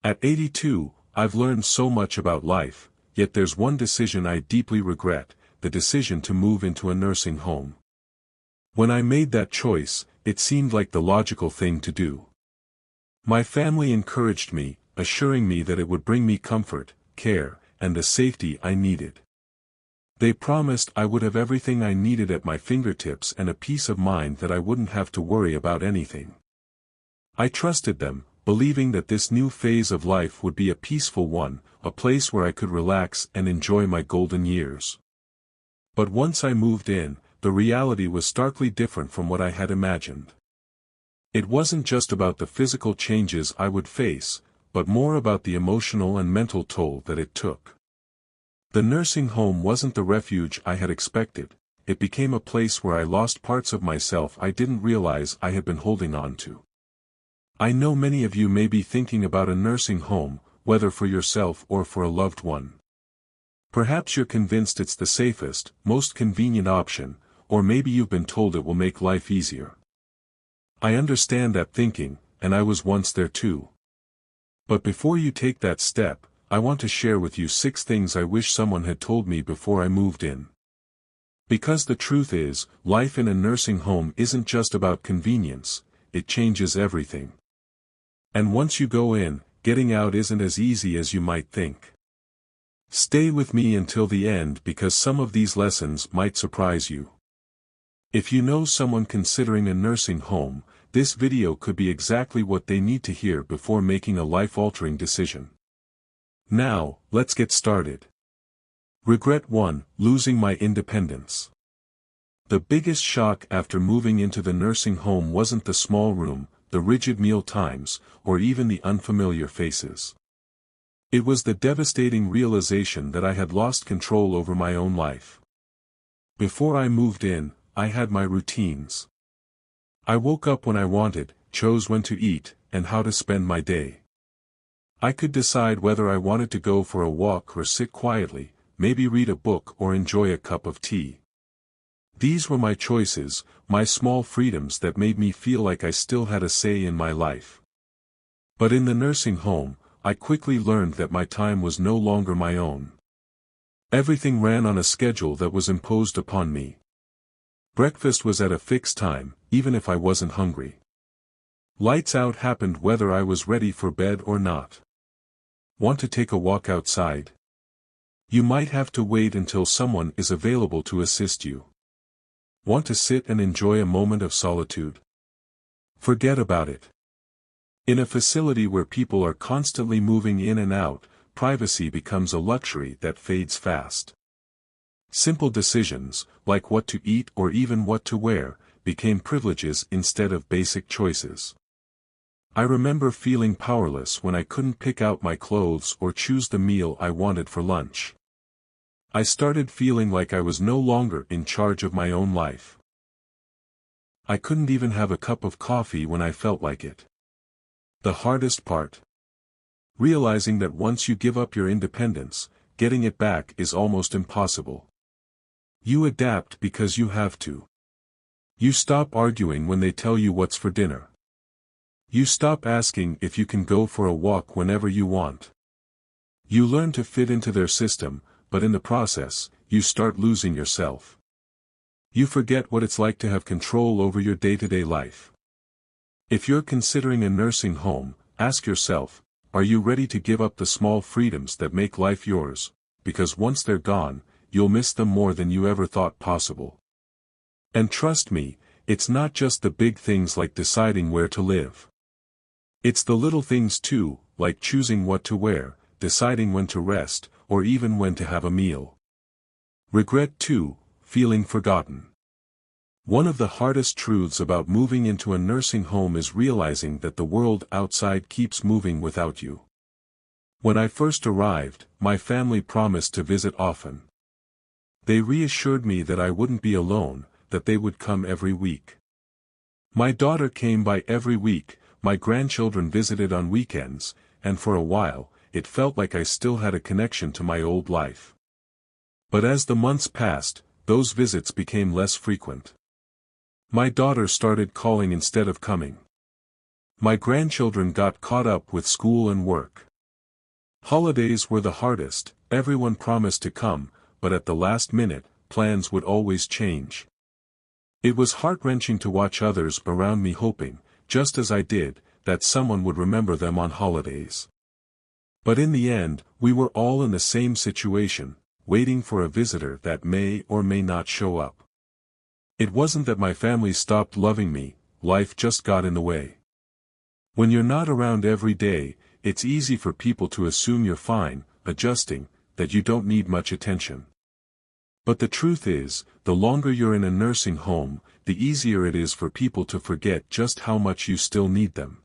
At 82, I've learned so much about life, yet there's one decision I deeply regret, the decision to move into a nursing home. When I made that choice, it seemed like the logical thing to do. My family encouraged me, assuring me that it would bring me comfort, care, and the safety I needed. They promised I would have everything I needed at my fingertips and a peace of mind that I wouldn't have to worry about anything. I trusted them, believing that this new phase of life would be a peaceful one, a place where I could relax and enjoy my golden years. But once I moved in, the reality was starkly different from what I had imagined. It wasn't just about the physical changes I would face, but more about the emotional and mental toll that it took. The nursing home wasn't the refuge I had expected, it became a place where I lost parts of myself I didn't realize I had been holding on to. I know many of you may be thinking about a nursing home, whether for yourself or for a loved one. Perhaps you're convinced it's the safest, most convenient option, or maybe you've been told it will make life easier. I understand that thinking, and I was once there too. But before you take that step, I want to share with you 6 things I wish someone had told me before I moved in. Because the truth is, life in a nursing home isn't just about convenience, it changes everything. And once you go in, getting out isn't as easy as you might think. Stay with me until the end because some of these lessons might surprise you. If you know someone considering a nursing home, this video could be exactly what they need to hear before making a life-altering decision. Now, let's get started. Regret 1: losing my independence. The biggest shock after moving into the nursing home wasn't the small room, the rigid meal times, or even the unfamiliar faces. It was the devastating realization that I had lost control over my own life. Before I moved in, I had my routines. I woke up when I wanted, chose when to eat, and how to spend my day. I could decide whether I wanted to go for a walk or sit quietly, maybe read a book or enjoy a cup of tea. These were my choices, my small freedoms that made me feel like I still had a say in my life. But in the nursing home, I quickly learned that my time was no longer my own. Everything ran on a schedule that was imposed upon me. Breakfast was at a fixed time, even if I wasn't hungry. Lights out happened whether I was ready for bed or not. Want to take a walk outside? You might have to wait until someone is available to assist you. Want to sit and enjoy a moment of solitude? Forget about it. In a facility where people are constantly moving in and out, privacy becomes a luxury that fades fast. Simple decisions, like what to eat or even what to wear, became privileges instead of basic choices. I remember feeling powerless when I couldn't pick out my clothes or choose the meal I wanted for lunch. I started feeling like I was no longer in charge of my own life. I couldn't even have a cup of coffee when I felt like it. The hardest part? Realizing that once you give up your independence, getting it back is almost impossible. You adapt because you have to. You stop arguing when they tell you what's for dinner. You stop asking if you can go for a walk whenever you want. You learn to fit into their system, but in the process, you start losing yourself. You forget what it's like to have control over your day-to-day life. If you're considering a nursing home, ask yourself, are you ready to give up the small freedoms that make life yours? Because once they're gone, you'll miss them more than you ever thought possible. And trust me, it's not just the big things like deciding where to live. It's the little things too, like choosing what to wear, deciding when to rest, or even when to have a meal. Regret 2: feeling forgotten. One of the hardest truths about moving into a nursing home is realizing that the world outside keeps moving without you. When I first arrived, my family promised to visit often. They reassured me that I wouldn't be alone, that they would come every week. My daughter came by every week, my grandchildren visited on weekends, and for a while, it felt like I still had a connection to my old life. But as the months passed, those visits became less frequent. My daughter started calling instead of coming. My grandchildren got caught up with school and work. Holidays were the hardest. Everyone promised to come, but at the last minute, plans would always change. It was heart-wrenching to watch others around me hoping, just as I did, that someone would remember them on holidays. But in the end, we were all in the same situation, waiting for a visitor that may or may not show up. It wasn't that my family stopped loving me, life just got in the way. When you're not around every day, it's easy for people to assume you're fine, adjusting, that you don't need much attention. But the truth is, the longer you're in a nursing home, the easier it is for people to forget just how much you still need them.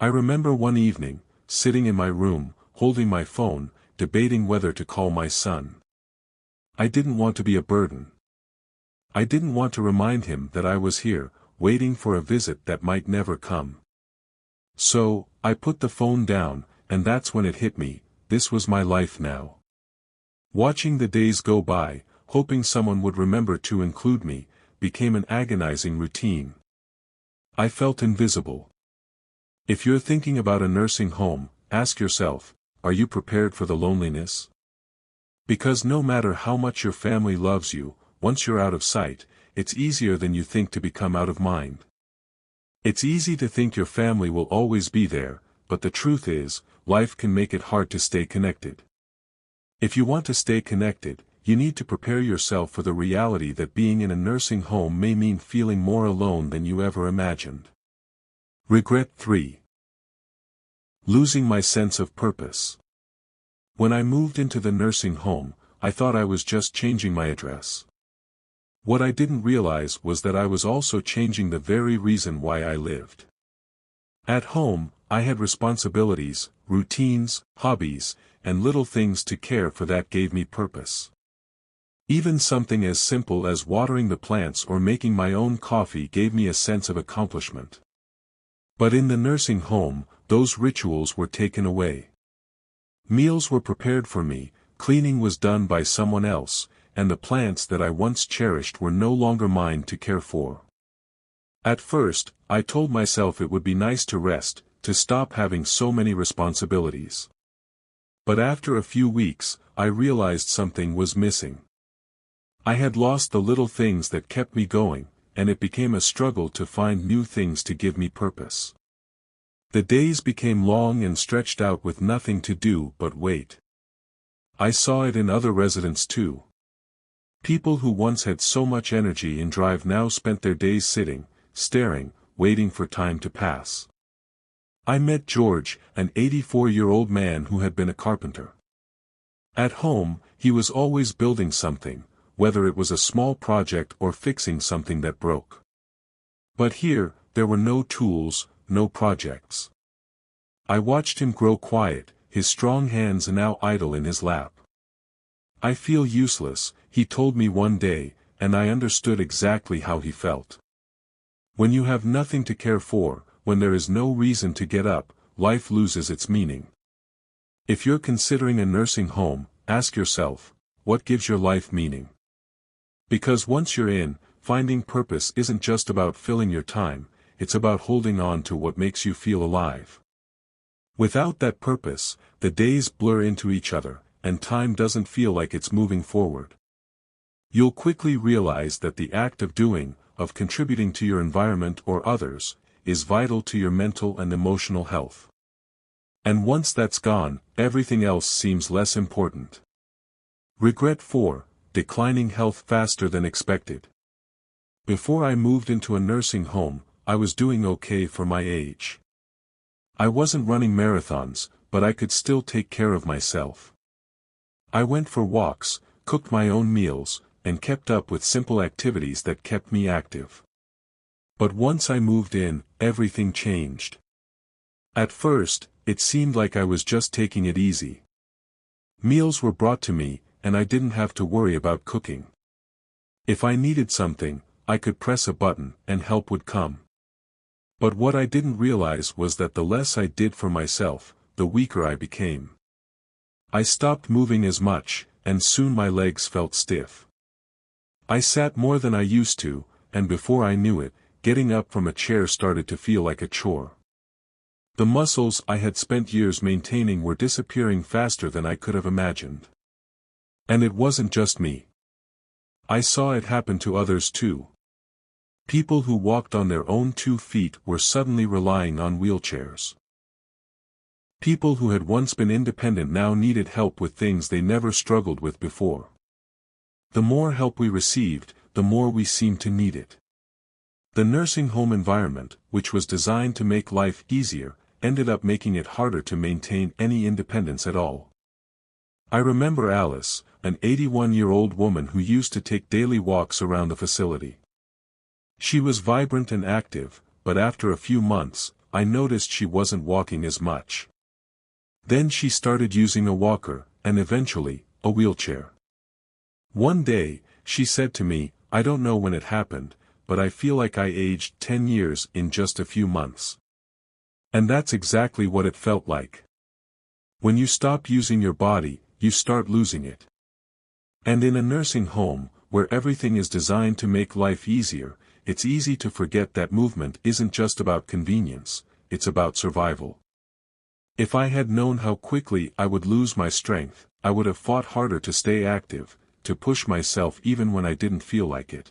I remember one evening, sitting in my room, holding my phone, debating whether to call my son. I didn't want to be a burden. I didn't want to remind him that I was here, waiting for a visit that might never come. So, I put the phone down, and that's when it hit me, this was my life now. Watching the days go by, hoping someone would remember to include me, became an agonizing routine. I felt invisible. If you're thinking about a nursing home, ask yourself, are you prepared for the loneliness? Because no matter how much your family loves you, once you're out of sight, it's easier than you think to become out of mind. It's easy to think your family will always be there, but the truth is, life can make it hard to stay connected. If you want to stay connected, you need to prepare yourself for the reality that being in a nursing home may mean feeling more alone than you ever imagined. Regret 3. Losing my sense of purpose. When I moved into the nursing home, I thought I was just changing my address. What I didn't realize was that I was also changing the very reason why I lived. At home, I had responsibilities, routines, hobbies, and little things to care for that gave me purpose. Even something as simple as watering the plants or making my own coffee gave me a sense of accomplishment. But in the nursing home, those rituals were taken away. Meals were prepared for me, cleaning was done by someone else, and the plants that I once cherished were no longer mine to care for. At first, I told myself it would be nice to rest, to stop having so many responsibilities. But after a few weeks, I realized something was missing. I had lost the little things that kept me going, and it became a struggle to find new things to give me purpose. The days became long and stretched out with nothing to do but wait. I saw it in other residents too. People who once had so much energy and drive now spent their days sitting, staring, waiting for time to pass. I met George, an 84-year-old man who had been a carpenter. At home, he was always building something, whether it was a small project or fixing something that broke. But here, there were no tools, no projects. I watched him grow quiet, his strong hands now idle in his lap. I feel useless, he told me one day, and I understood exactly how he felt. When you have nothing to care for, when there is no reason to get up, life loses its meaning. If you're considering a nursing home, ask yourself, what gives your life meaning? Because once you're in, finding purpose isn't just about filling your time, it's about holding on to what makes you feel alive. Without that purpose, the days blur into each other, and time doesn't feel like it's moving forward. You'll quickly realize that the act of doing, of contributing to your environment or others, is vital to your mental and emotional health. And once that's gone, everything else seems less important. Regret 4. Declining health faster than expected. Before I moved into a nursing home, I was doing okay for my age. I wasn't running marathons, but I could still take care of myself. I went for walks, cooked my own meals, and kept up with simple activities that kept me active. But once I moved in, everything changed. At first, it seemed like I was just taking it easy. Meals were brought to me, and I didn't have to worry about cooking. If I needed something, I could press a button and help would come. But what I didn't realize was that the less I did for myself, the weaker I became. I stopped moving as much, and soon my legs felt stiff. I sat more than I used to, and before I knew it, getting up from a chair started to feel like a chore. The muscles I had spent years maintaining were disappearing faster than I could have imagined. And it wasn't just me. I saw it happen to others too. People who walked on their own 2 feet were suddenly relying on wheelchairs. People who had once been independent now needed help with things they never struggled with before. The more help we received, the more we seemed to need it. The nursing home environment, which was designed to make life easier, ended up making it harder to maintain any independence at all. I remember Alice, an 81-year-old woman who used to take daily walks around the facility. She was vibrant and active, but after a few months, I noticed she wasn't walking as much. Then she started using a walker, and eventually, a wheelchair. One day, she said to me, "I don't know when it happened, but I feel like I aged 10 years in just a few months." And that's exactly what it felt like. When you stop using your body, you start losing it. And in a nursing home, where everything is designed to make life easier, it's easy to forget that movement isn't just about convenience, it's about survival. If I had known how quickly I would lose my strength, I would have fought harder to stay active, to push myself even when I didn't feel like it.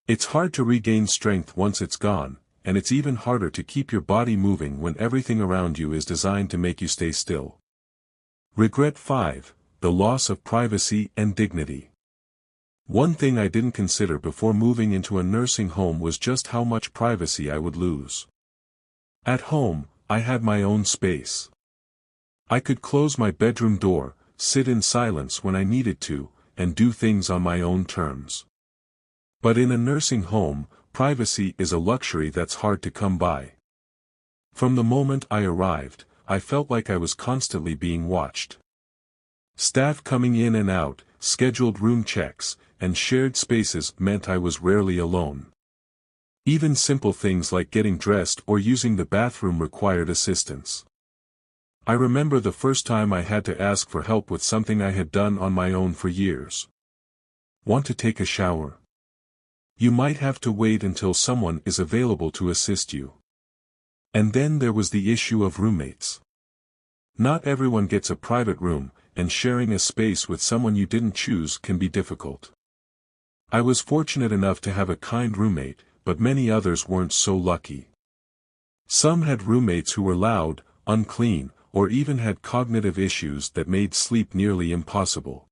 It's hard to regain strength once it's gone, and it's even harder to keep your body moving when everything around you is designed to make you stay still. Regret 5. The loss of privacy and dignity. One thing I didn't consider before moving into a nursing home was just how much privacy I would lose. At home, I had my own space. I could close my bedroom door, sit in silence when I needed to, and do things on my own terms. But in a nursing home, privacy is a luxury that's hard to come by. From the moment I arrived, I felt like I was constantly being watched. Staff coming in and out, scheduled room checks, and shared spaces meant I was rarely alone. Even simple things like getting dressed or using the bathroom required assistance. I remember the first time I had to ask for help with something I had done on my own for years. Want to take a shower? You might have to wait until someone is available to assist you. And then there was the issue of roommates. Not everyone gets a private room, and sharing a space with someone you didn't choose can be difficult. I was fortunate enough to have a kind roommate, but many others weren't so lucky. Some had roommates who were loud, unclean, or even had cognitive issues that made sleep nearly impossible.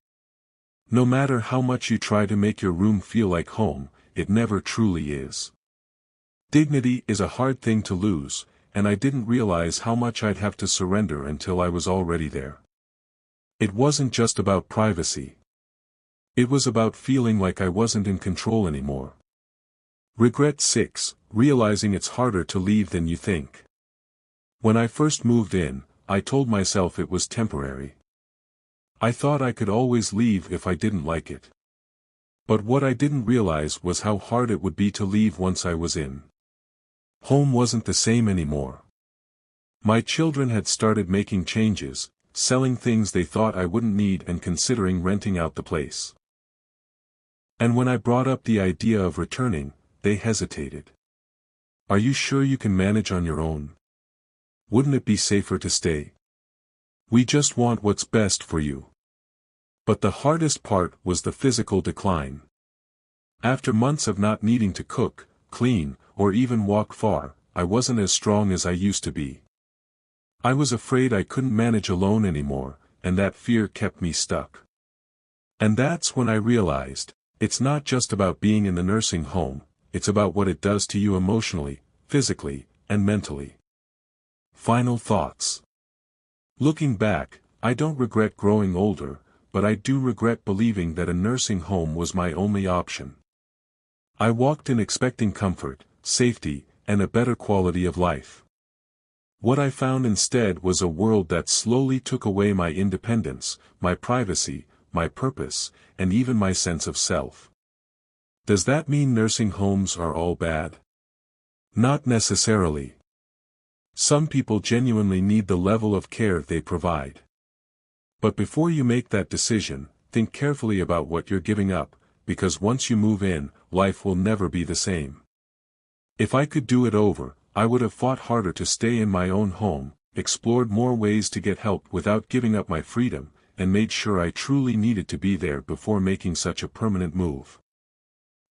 No matter how much you try to make your room feel like home, it never truly is. Dignity is a hard thing to lose, and I didn't realize how much I'd have to surrender until I was already there. It wasn't just about privacy. It was about feeling like I wasn't in control anymore. Regret 6. Realizing it's harder to leave than you think. When I first moved in, I told myself it was temporary. I thought I could always leave if I didn't like it. But what I didn't realize was how hard it would be to leave once I was in. Home wasn't the same anymore. My children had started making changes, selling things they thought I wouldn't need and considering renting out the place. And when I brought up the idea of returning, they hesitated. "Are you sure you can manage on your own? Wouldn't it be safer to stay? We just want what's best for you." But the hardest part was the physical decline. After months of not needing to cook, clean, or even walk far, I wasn't as strong as I used to be. I was afraid I couldn't manage alone anymore, and that fear kept me stuck. And that's when I realized, it's not just about being in the nursing home, it's about what it does to you emotionally, physically, and mentally. Final thoughts. Looking back, I don't regret growing older, but I do regret believing that a nursing home was my only option. I walked in expecting comfort, safety, and a better quality of life. What I found instead was a world that slowly took away my independence, my privacy, my purpose, and even my sense of self. Does that mean nursing homes are all bad? Not necessarily. Some people genuinely need the level of care they provide. But before you make that decision, think carefully about what you're giving up, because once you move in, life will never be the same. If I could do it over, I would have fought harder to stay in my own home, explored more ways to get help without giving up my freedom, and made sure I truly needed to be there before making such a permanent move.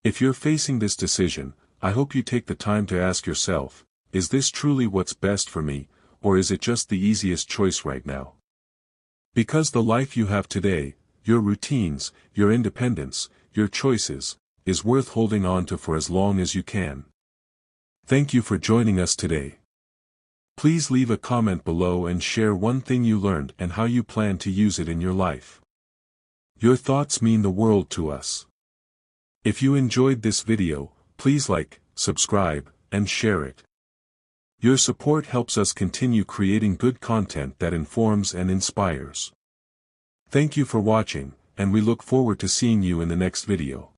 If you're facing this decision, I hope you take the time to ask yourself, is this truly what's best for me, or is it just the easiest choice right now? Because the life you have today, your routines, your independence, your choices, is worth holding on to for as long as you can. Thank you for joining us today. Please leave a comment below and share one thing you learned and how you plan to use it in your life. Your thoughts mean the world to us. If you enjoyed this video, please like, subscribe, and share it. Your support helps us continue creating good content that informs and inspires. Thank you for watching, and we look forward to seeing you in the next video.